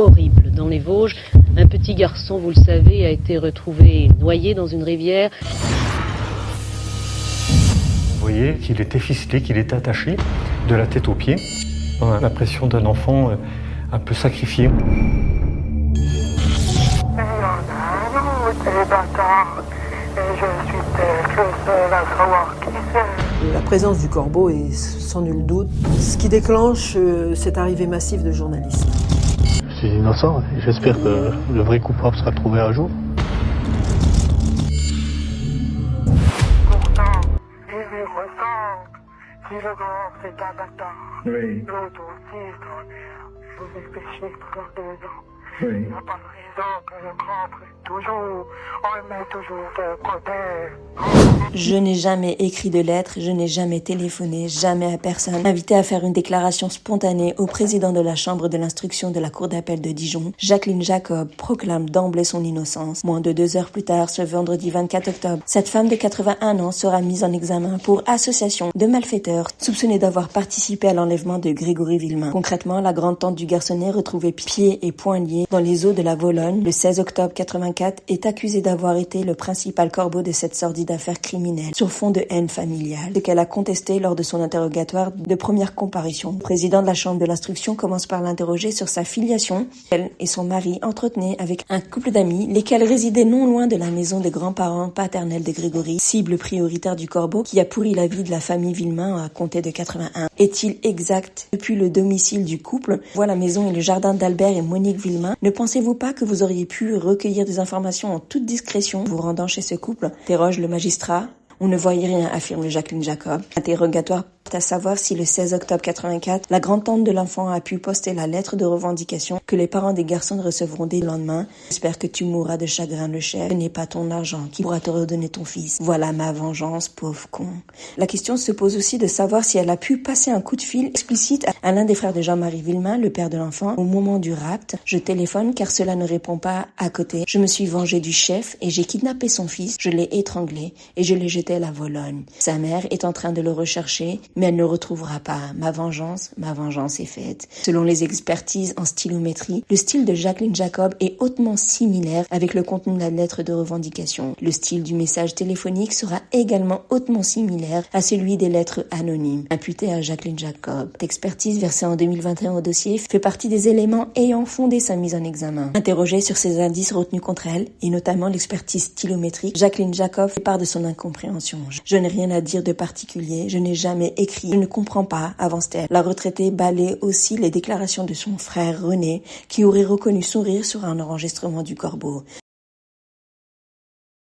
horrible. Dans les Vosges, un petit garçon, vous le savez, a été retrouvé noyé dans une rivière. Vous voyez qu'il était ficelé, qu'il était attaché de la tête aux pieds. On a l'impression d'un enfant un peu sacrifié. La présence du corbeau est sans nul doute ce qui déclenche cette arrivée massive de journalistes. C'est innocent et j'espère que le vrai coupable sera trouvé un jour. Pourtant, il lui ressemble. Si le grand c'est un bâtard, l'autre aussi est grand. Vous êtes péché pendant 2 ans. Il n'y a pas de raison que le grand prenne toujours. On le met toujours de côté. Je n'ai jamais écrit de lettres, je n'ai jamais téléphoné, jamais à personne. Invité à faire une déclaration spontanée au président de la chambre de l'instruction de la cour d'appel de Dijon, Jacqueline Jacob proclame d'emblée son innocence. Moins de 2 heures plus tard, ce vendredi 24 octobre, cette femme de 81 ans sera mise en examen pour association de malfaiteurs soupçonnée d'avoir participé à l'enlèvement de Grégory Villemain. Concrètement, la grande-tante du garçonnet, retrouvée pieds et poings liés dans les eaux de la Vologne le 16 octobre 84, est accusée d'avoir été le principal corbeau de cette sordide affaire criminelle sur fond de haine familiale, ce qu'elle a contesté lors de son interrogatoire de première comparution. Le président de la chambre de l'instruction commence par l'interroger sur sa filiation. Elle et son mari entretenaient avec un couple d'amis, lesquels résidaient non loin de la maison des grands-parents paternels de Grégory, cible prioritaire du corbeau qui a pourri la vie de la famille Villemain à compter de 81. Est-il exact? Depuis le domicile du couple, voit la maison et le jardin d'Albert et Monique Villemain. Ne pensez-vous pas que vous auriez pu recueillir des informations en toute discrétion vous rendant chez ce couple? Interroge le magistrat. On ne voyait rien, affirme Jacqueline Jacob. Interrogatoire à savoir si le 16 octobre 84, la grande-tante de l'enfant a pu poster la lettre de revendication que les parents des garçons recevront dès le lendemain. J'espère que tu mourras de chagrin, le chef. Ce n'est pas ton argent qui pourra te redonner ton fils. Voilà ma vengeance, pauvre con. La question se pose aussi de savoir si elle a pu passer un coup de fil explicite à l'un des frères de Jean-Marie Villemain, le père de l'enfant, au moment du rapt. Je téléphone car cela ne répond pas à côté. Je me suis vengée du chef et j'ai kidnappé son fils. Je l'ai étranglé et je l'ai jeté à la Vologne. Sa mère est en train de le rechercher, mais elle ne retrouvera pas. Ma vengeance est faite. Selon les expertises en stylométrie, le style de Jacqueline Jacob est hautement similaire avec le contenu de la lettre de revendication. Le style du message téléphonique sera également hautement similaire à celui des lettres anonymes imputées à Jacqueline Jacob. Cette expertise versée en 2021 au dossier fait partie des éléments ayant fondé sa mise en examen. Interrogée sur ces indices retenus contre elle, et notamment l'expertise stylométrique, Jacqueline Jacob fait part de son incompréhension. Je n'ai rien à dire de particulier, je n'ai jamais écrit, je ne comprends pas, avance-t-elle. La retraitée balaie aussi les déclarations de son frère René, qui aurait reconnu son rire sur un enregistrement du corbeau.